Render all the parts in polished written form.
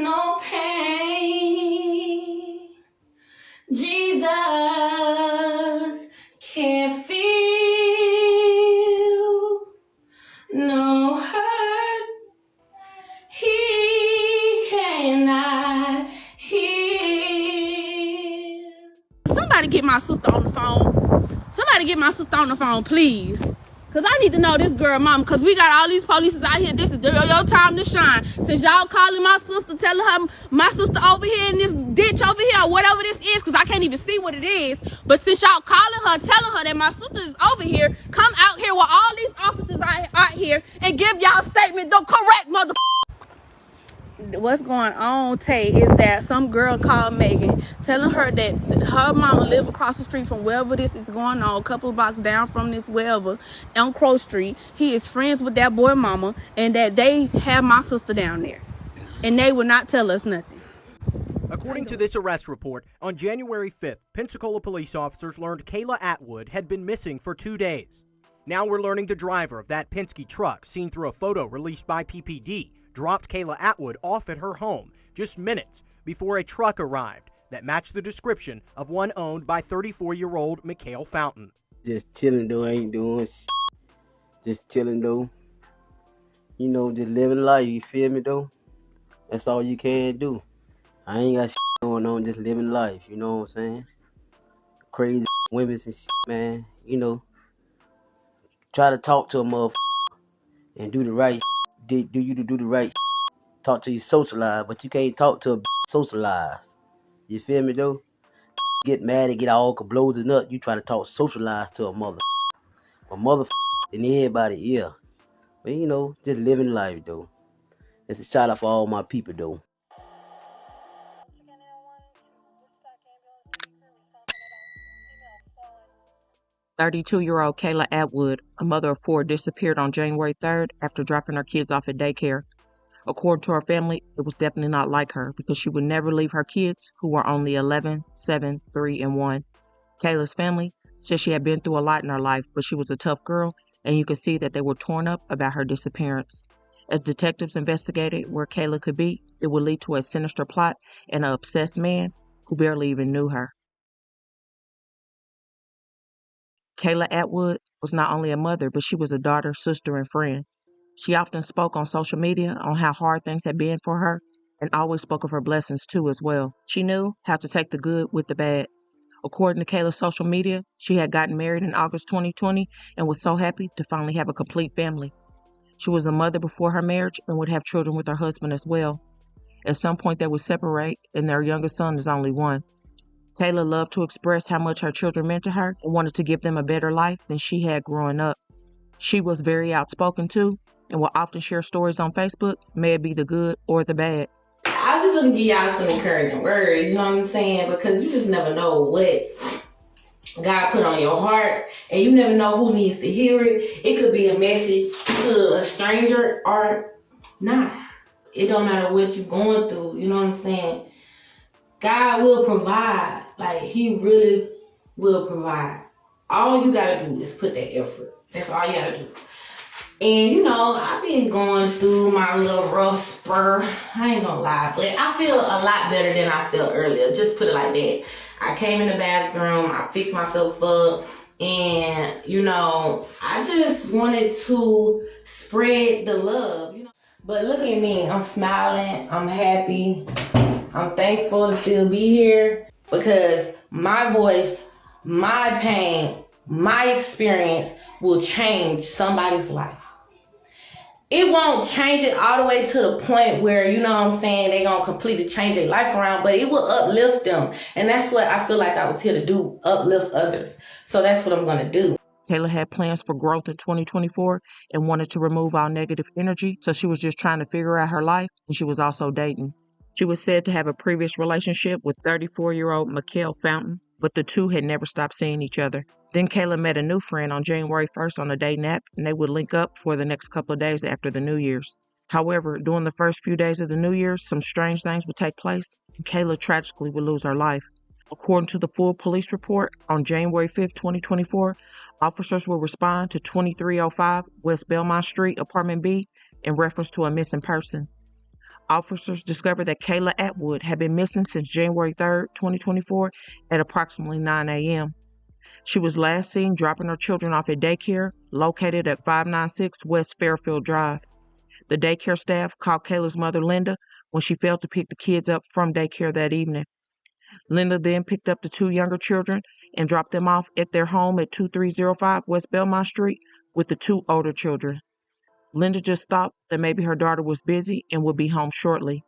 no pain. Jesus can't feel no hurt. He cannot heal. Somebody get my sister on the phone. Somebody get my sister on the phone, please. Because I need to know this girl mama. Because we got all these police out here. This is your time to shine. Since y'all calling my sister, telling her my sister over here in this ditch over here, or whatever this is, because I can't even see what it is. But since y'all calling her, telling her that my sister is over here, come out here with all these officers out here and give y'all statement. The correct mother. What's going on, Tay, is that some girl called Megan telling her that her mama live across the street from wherever this is going on, a couple of blocks down from this wherever, on Crow Street. He is friends with that boy mama, and that they have my sister down there. And they would not tell us nothing. According to this arrest report, on January 5th, Pensacola police officers learned Kayla Atwood had been missing for 2 days. Now we're learning the driver of that Penske truck, seen through a photo released by PPD, dropped Kayla Atwood off at her home just minutes before a truck arrived that matched the description of one owned by 34-year-old Mikhail Fountain. Just chilling though, ain't doing shit. Just chilling though. You know, just living life, you feel me though? That's all you can do. I ain't got shit going on, just living life, you know what I'm saying? Crazy women and shit, man. You know, try to talk to a motherfucker and do the right shit. Do the right shit. Talk to you socialize, but you can't talk to a socialize. You feel me though? Get mad and get all blows and up. You try to talk socialize to a mother. A mother and everybody, yeah. But you know, just living life though. It's a shout out for all my people though. 32-year-old Kayla Atwood, a mother of 4, disappeared on January 3rd after dropping her kids off at daycare. According to her family, it was definitely not like her because she would never leave her kids, who were only 11, 7, 3, and 1. Kayla's family said she had been through a lot in her life, but she was a tough girl, and you could see that they were torn up about her disappearance. As detectives investigated where Kayla could be, it would lead to a sinister plot and an obsessed man who barely even knew her. Kayla Atwood was not only a mother, but she was a daughter, sister, and friend. She often spoke on social media on how hard things had been for her, and always spoke of her blessings too as well. She knew how to take the good with the bad. According to Kayla's social media, she had gotten married in August 2020 and was so happy to finally have a complete family. She was a mother before her marriage and would have children with her husband as well. At some point they would separate, and their youngest son is only 1. Kayla loved to express how much her children meant to her and wanted to give them a better life than she had growing up. She was very outspoken too, and will often share stories on Facebook, may it be the good or the bad. I was just going to give y'all some encouraging words, you know what I'm saying? Because you just never know what God put on your heart, and you never know who needs to hear it. It could be a message to a stranger or not. It don't matter what you're going through, you know what I'm saying? God will provide. Like, he really will provide. All you gotta do is put that effort. That's all you gotta do. And, you know, I've been going through my little rough spur. I ain't gonna lie, but I feel a lot better than I felt earlier. Just put it like that. I came in the bathroom, I fixed myself up, and, you know, I just wanted to spread the love, you know. But look at me, I'm smiling, I'm happy. I'm thankful to still be here because my voice, my pain, my experience will change somebody's life. It won't change it all the way to the point where, you know what I'm saying, they're going to completely change their life around, but it will uplift them. And that's what I feel like I was here to do, uplift others. So that's what I'm going to do. Kayla had plans for growth in 2024 and wanted to remove all negative energy, so she was just trying to figure out her life, and she was also dating. She was said to have a previous relationship with 34-year-old Mikhail Fountain, but the two had never stopped seeing each other. Then Kayla met a new friend on January 1st on a dating app, and they would link up for the next couple of days after the New Year's. However, during the first few days of the New Year's, some strange things would take place, and Kayla tragically would lose her life. According to the full police report, on January 5th, 2024, officers will respond to 2305 West Belmont Street, Apartment B, in reference to a missing person. Officers discovered that Kayla Atwood had been missing since January 3rd, 2024 at approximately 9 a.m. She was last seen dropping her children off at daycare located at 596 West Fairfield Drive. The daycare staff called Kayla's mother, Linda, when she failed to pick the kids up from daycare that evening. Linda then picked up the two younger children and dropped them off at their home at 2305 West Belmont Street with the two older children. Linda just thought that maybe her daughter was busy and would be home shortly.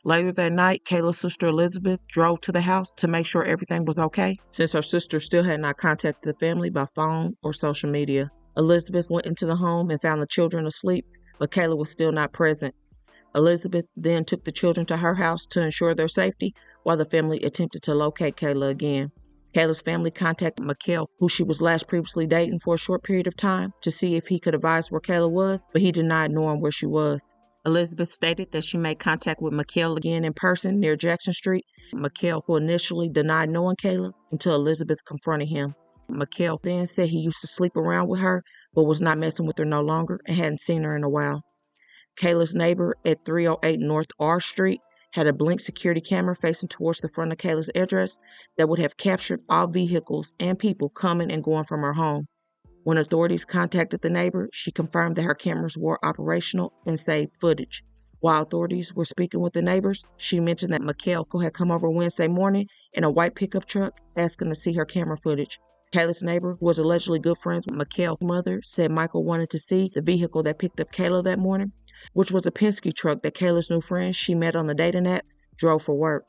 Later that night, Kayla's sister Elizabeth drove to the house to make sure everything was okay, since her sister still had not contacted the family by phone or social media. Elizabeth went into the home and found the children asleep, but Kayla was still not present. Elizabeth then took the children to her house to ensure their safety while the family attempted to locate Kayla again. Kayla's family contacted Mikhail, who she was last previously dating for a short period of time, to see if he could advise where Kayla was, but he denied knowing where she was. Elizabeth stated that she made contact with Mikhail again in person near Jackson Street. Mikhail initially denied knowing Kayla until Elizabeth confronted him. Mikhail then said he used to sleep around with her, but was not messing with her no longer and hadn't seen her in a while. Kayla's neighbor at 308 North R Street had a Blink security camera facing towards the front of Kayla's address that would have captured all vehicles and people coming and going from her home. When authorities contacted the neighbor, she confirmed that her cameras were operational and saved footage. While authorities were speaking with the neighbors, she mentioned that Mikhail had come over Wednesday morning in a white pickup truck asking to see her camera footage. Kayla's neighbor, who was allegedly good friends with Mikhail's mother, said Michael wanted to see the vehicle that picked up Kayla that morning, which was a Penske truck that Kayla's new friend she met on the dating app drove for work.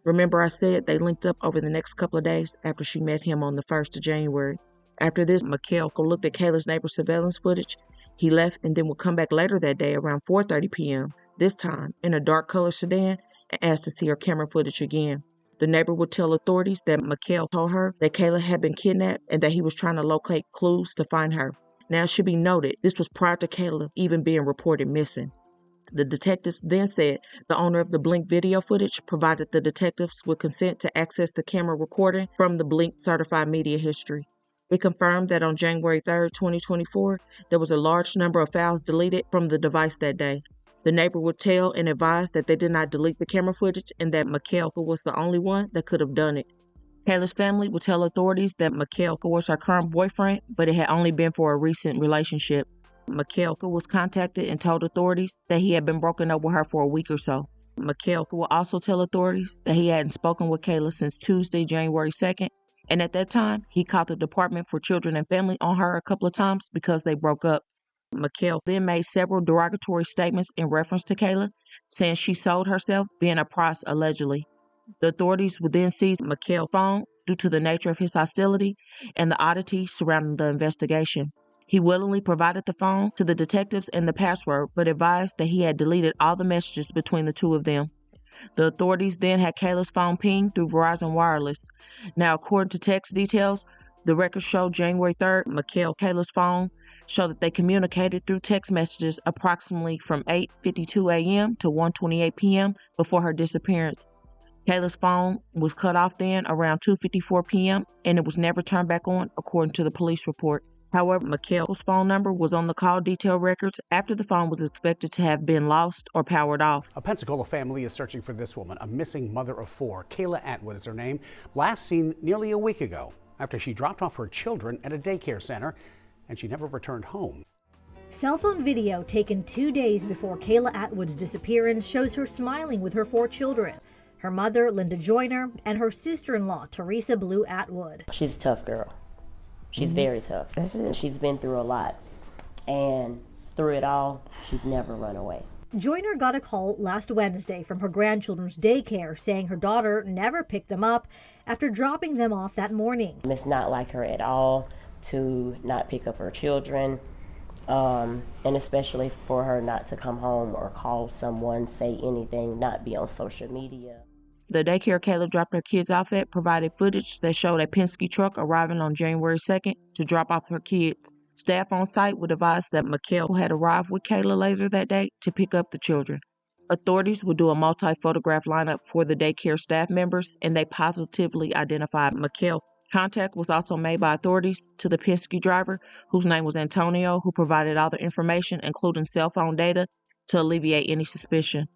Remember I said they linked up over the next couple of days after she met him on the 1st of January. After this, Mikhail looked at Kayla's neighbor's surveillance footage. He left and then would come back later that day around 4:30 p.m., this time in a dark colored sedan, and asked to see her camera footage again. The neighbor would tell authorities that Mikhail told her that Kayla had been kidnapped and that he was trying to locate clues to find her. Now, it should be noted, this was prior to Kayla even being reported missing. The detectives then said the owner of the Blink video footage provided the detectives with consent to access the camera recording from the Blink certified media history. It confirmed that on January 3rd, 2024, there was a large number of files deleted from the device that day. The neighbor would tell and advise that they did not delete the camera footage and that Mikhail was the only one that could have done it. Kayla's family would tell authorities that Mikhail was her current boyfriend, but it had only been for a recent relationship. Mikhail was contacted and told authorities that he had been broken up with her for a week or so. Mikhail will also tell authorities that he hadn't spoken with Kayla since Tuesday, January 2nd, and at that time, he called the Department for Children and Family on her a couple of times because they broke up. Mikhail then made several derogatory statements in reference to Kayla, saying she sold herself, being a price allegedly. The authorities would then seize Mikhail's phone due to the nature of his hostility and the oddity surrounding the investigation. He willingly provided the phone to the detectives and the password, but advised that he had deleted all the messages between the two of them. The authorities then had Kayla's phone pinged through Verizon Wireless. Now, according to text details, the records show January 3rd, Kayla's phone showed that they communicated through text messages approximately from 8:52 a.m. to 1:28 p.m. before her disappearance. Kayla's phone was cut off then around 2:54 p.m. and it was never turned back on, according to the police report. However, Mikhail's phone number was on the call detail records after the phone was expected to have been lost or powered off. A Pensacola family is searching for this woman, a missing mother of four. Kayla Atwood is her name, last seen nearly a week ago after she dropped off her children at a daycare center and she never returned home. Cell phone video taken 2 days before Kayla Atwood's disappearance shows her smiling with her 4 children. Her mother, Linda Joyner, and her sister-in-law, Teresa Blue Atwood. She's a tough girl. She's very tough. That's it. She's been through a lot. And through it all, she's never run away. Joyner got a call last Wednesday from her grandchildren's daycare saying her daughter never picked them up after dropping them off that morning. It's not like her at all to not pick up her children, and especially for her not to come home or call someone, say anything, not be on social media. The daycare Kayla dropped her kids off at provided footage that showed a Penske truck arriving on January 2nd to drop off her kids. Staff on site would advise that Mikhail had arrived with Kayla later that day to pick up the children. Authorities would do a multi-photograph lineup for the daycare staff members, and they positively identified Mikhail. Contact was also made by authorities to the Penske driver, whose name was Antonio, who provided all the information, including cell phone data, to alleviate any suspicion.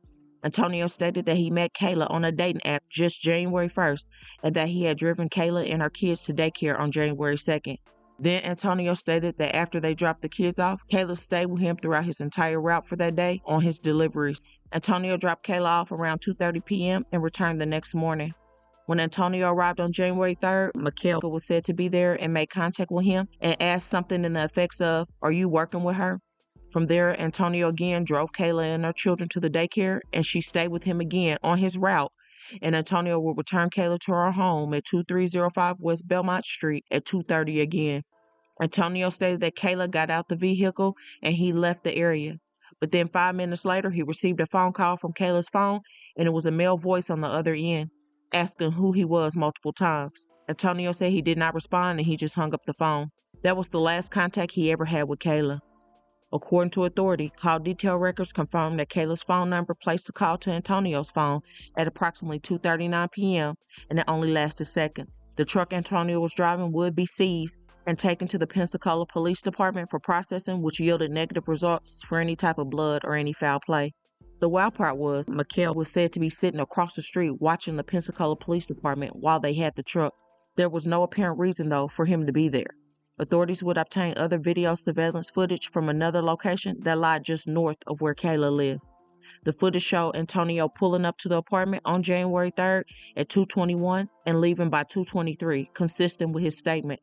Antonio stated that he met Kayla on a dating app just January 1st and that he had driven Kayla and her kids to daycare on January 2nd. Then Antonio stated that after they dropped the kids off, Kayla stayed with him throughout his entire route for that day on his deliveries. Antonio dropped Kayla off around 2:30 p.m. and returned the next morning. When Antonio arrived on January 3rd, Mikhail was said to be there and made contact with him and asked something in the effects of, "Are you working with her?" From there, Antonio again drove Kayla and her children to the daycare, and she stayed with him again on his route, and Antonio will return Kayla to her home at 2305 West Belmont Street at 2:30 again. Antonio stated that Kayla got out the vehicle and he left the area. But then 5 minutes later, he received a phone call from Kayla's phone, and it was a male voice on the other end, asking who he was multiple times. Antonio said he did not respond and he just hung up the phone. That was the last contact he ever had with Kayla. According to authority, call detail records confirmed that Kayla's phone number placed the call to Antonio's phone at approximately 2:39 p.m., and it only lasted seconds. The truck Antonio was driving would be seized and taken to the Pensacola Police Department for processing, which yielded negative results for any type of blood or any foul play. The wild part was, Mikhail was said to be sitting across the street watching the Pensacola Police Department while they had the truck. There was no apparent reason, though, for him to be there. Authorities would obtain other video surveillance footage from another location that lied just north of where Kayla lived. The footage showed Antonio pulling up to the apartment on January 3rd at 2:21 and leaving by 2:23, consistent with his statement.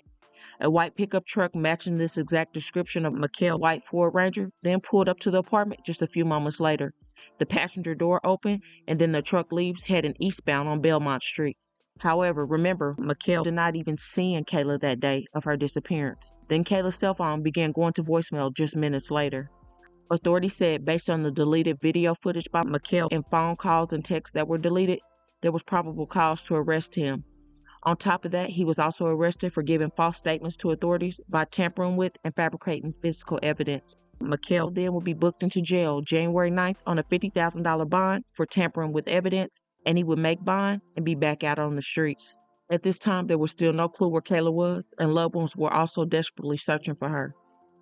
A white pickup truck matching this exact description of Mikhail's white Ford Ranger then pulled up to the apartment just a few moments later. The passenger door opened, and then the truck leaves heading eastbound on Belmont Street. However, remember, Mikhail did not even see Kayla that day of her disappearance. Then Kayla's cell phone began going to voicemail just minutes later. Authorities said based on the deleted video footage by Mikhail and phone calls and texts that were deleted, there was probable cause to arrest him. On top of that, he was also arrested for giving false statements to authorities by tampering with and fabricating physical evidence. Mikhail then will be booked into jail January 9th on a $50,000 bond for tampering with evidence, and he would make bond and be back out on the streets. At this time, there was still no clue where Kayla was, and loved ones were also desperately searching for her.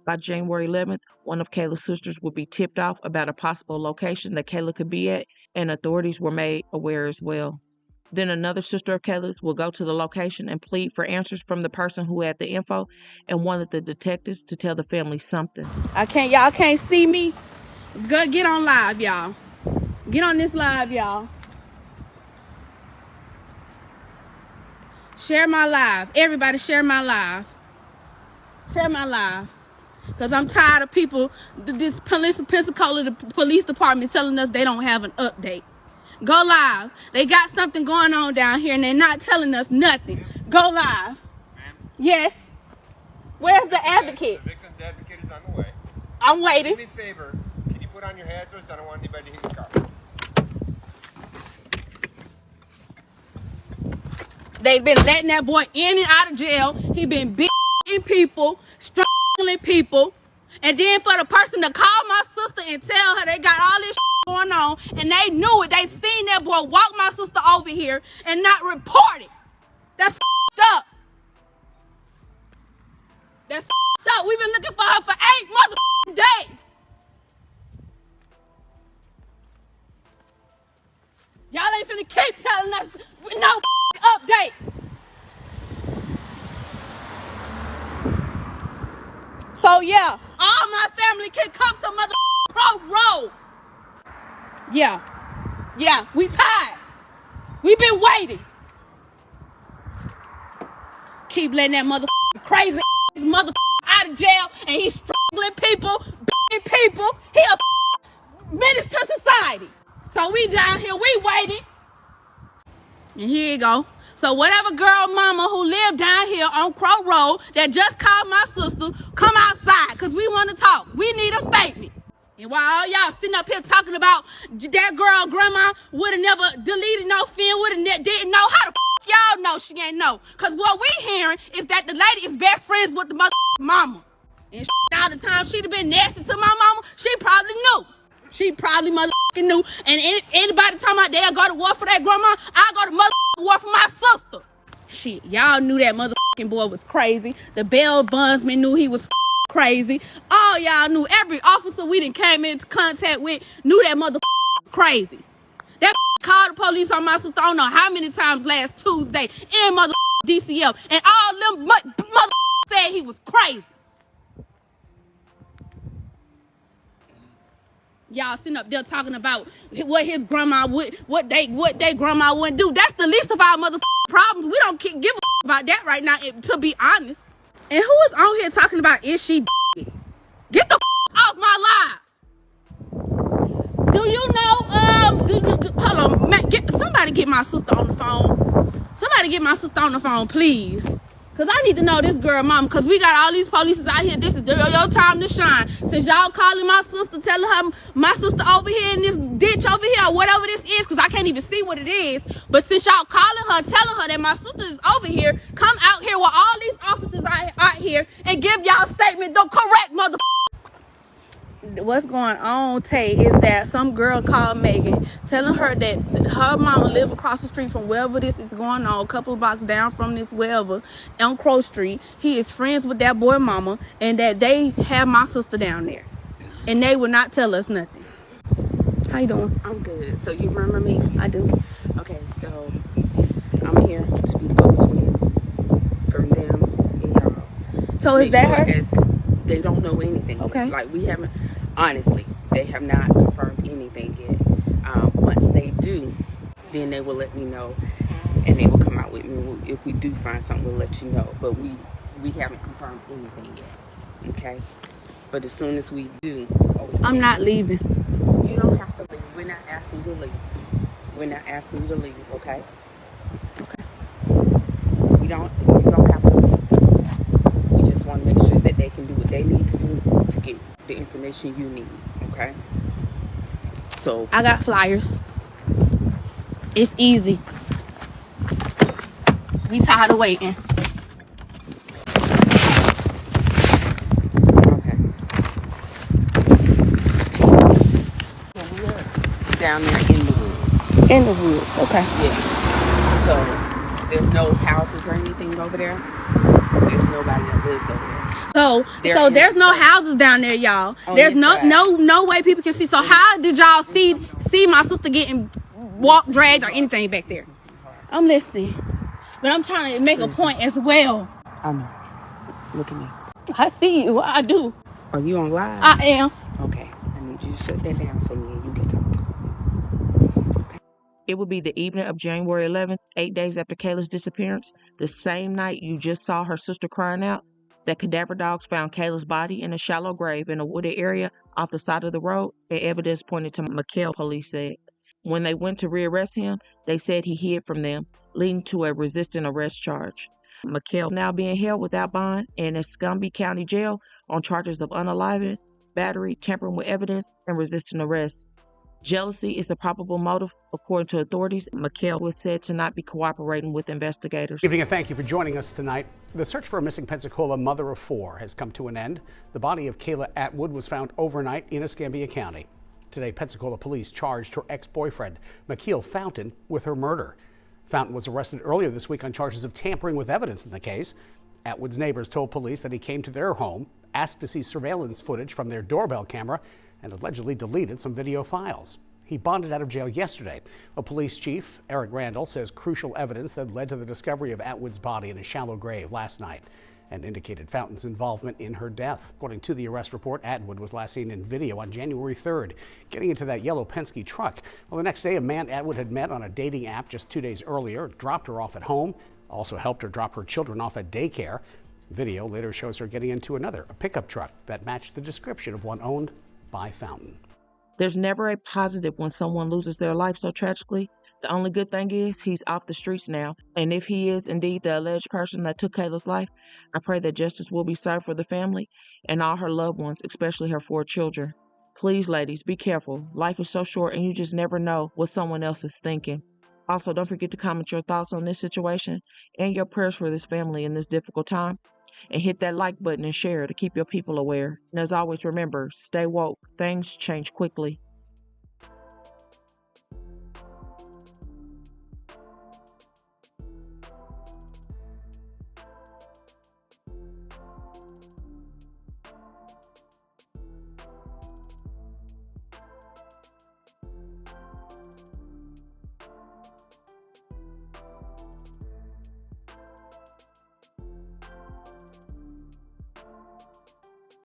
By January 11th, one of Kayla's sisters would be tipped off about a possible location that Kayla could be at, and authorities were made aware as well. Then another sister of Kayla's will go to the location and plead for answers from the person who had the info and wanted the detectives to tell the family something. Y'all can't see me? Go get on live, y'all. Get on this live, y'all. Share my live. Everybody share my live. Share my live. Because I'm tired of people, this Pensacola, the police department telling us they don't have an update. Go live. They got something going on down here and they're not telling us nothing. Go live. Ma'am? Yes. Where's the advocate? The victim's advocate is on the way. I'm waiting. Do me a favor. Can you put on your hazards? I don't want anybody to hit your car. They've been letting that boy in and out of jail. He been beating people, strangling people. And then for the person to call my sister and tell her they got all this going on, and they knew it. They seen that boy walk my sister over here and not report it. That's up. That's up. We've been looking for her for 8 days. Y'all ain't finna keep telling us with no update. So yeah, all my family can come to mother Pro Road. Yeah, we tired. We been waiting. Keep letting that mother crazy mother out of jail, and he's strangling people, beating people. He a menace to society. So we down here, we waiting. And here you go. So whatever girl mama who lived down here on Crow Road that just called my sister, come outside, because we want to talk. We need a statement. And while all y'all sitting up here talking about that girl grandma would have never deleted no film, didn't know, how the y'all know she ain't know? Because what we hearing is that the lady is best friends with the mama. And all the time she'd have been nasty to my mama, she probably knew. She probably knew. And anybody talking about they'll go to war for that grandma, I'll go to war for my sister. Shit, y'all knew that boy was crazy. The bail bondsman knew he was crazy. All y'all knew. Every officer we done came into contact with knew that crazy. That called the police on my sister I don't know how many times last Tuesday in mother DCF. And all them mother said he was crazy. Y'all sitting up there talking about what his grandma would, what they grandma wouldn't do. That's the least of our mother problems. We don't give a about that right now, to be honest. And who is on here talking about is she? Get the off my live. Do you know? Hold on, somebody get my sister on the phone. Somebody get my sister on the phone, please. Cause I need to know this girl mama, cause we got all these police out here. This is your time to shine. Since y'all calling my sister, telling her my sister over here in this ditch over here, or whatever this is, cause I can't even see what it is. But since y'all calling her, telling her that my sister is over here, come out here with all these officers out here and give y'all statement the correct mother. What's going on, Tay, is that some girl called Megan telling her that her mama live across the street from wherever this is going on, a couple of blocks down from this wherever, on Crow Street. He is friends with that boy mama, and that they have my sister down there. And they would not tell us nothing. How you doing? I'm good. So you remember me? I do. Okay, so I'm here to be spokesman from them and y'all. So is that her? As they don't know anything. Okay. Like we haven't, honestly, they have not confirmed anything yet. Once they do, then they will let me know, and they will come out with me. If we do find something, we'll let you know. But we haven't confirmed anything yet. Okay. But as soon as we do, I'm not leaving. You don't have to leave. We're not asking you to leave. We're not asking you to leave, okay? Okay. You don't have to leave. We just want to make sure that they can do what they need to do to get the information you need, okay? So I got flyers. It's easy. We tired of waiting. down there in the woods. In the woods, okay. Yeah. So there's no houses or anything over there. There's nobody that lives over there. So there's no houses down there, y'all. There's no way people can see. So how did y'all see my sister getting dragged or anything back there? I'm listening, but I'm trying to make a point as well. I know. Look at me. I see you. I do. Are you on live? I am. Okay. I need you to shut that down so me and you can talk. It would be the evening of January 11th, 8 days after Kayla's disappearance, the same night you just saw her sister crying out, that cadaver dogs found Kayla's body in a shallow grave in a wooded area off the side of the road, and evidence pointed to McKell, police said. When they went to rearrest him, they said he hid from them, leading to a resisting arrest charge. McKell now being held without bond in Escambia County Jail on charges of unaliving, battery, tampering with evidence, and resisting arrest. Jealousy is the probable motive, according to authorities. McKell was said to not be cooperating with investigators. Good evening and thank you for joining us tonight. The search for a missing Pensacola mother of four has come to an end. The body of Kayla Atwood was found overnight in Escambia County. Today, Pensacola police charged her ex-boyfriend, McKeel Fountain, with her murder. Fountain was arrested earlier this week on charges of tampering with evidence in the case. Atwood's neighbors told police that he came to their home, asked to see surveillance footage from their doorbell camera, and allegedly deleted some video files. He bonded out of jail yesterday. A police chief, Eric Randall, says crucial evidence that led to the discovery of Atwood's body in a shallow grave last night and indicated Fountain's involvement in her death. According to the arrest report, Atwood was last seen in video on January 3rd, getting into that yellow Penske truck. Well, the next day, a man Atwood had met on a dating app just 2 days earlier dropped her off at home, also helped her drop her children off at daycare. Video later shows her getting into a pickup truck that matched the description of one owned by Fountain. There's never a positive when someone loses their life so tragically. The only good thing is he's off the streets now. And if he is indeed the alleged person that took Kayla's life, I pray that justice will be served for the family and all her loved ones, especially her 4 children. Please, ladies, be careful. Life is so short and you just never know what someone else is thinking. Also, don't forget to comment your thoughts on this situation and your prayers for this family in this difficult time. And hit that like button and share to keep your people aware. And as always, remember, stay woke. Things change quickly.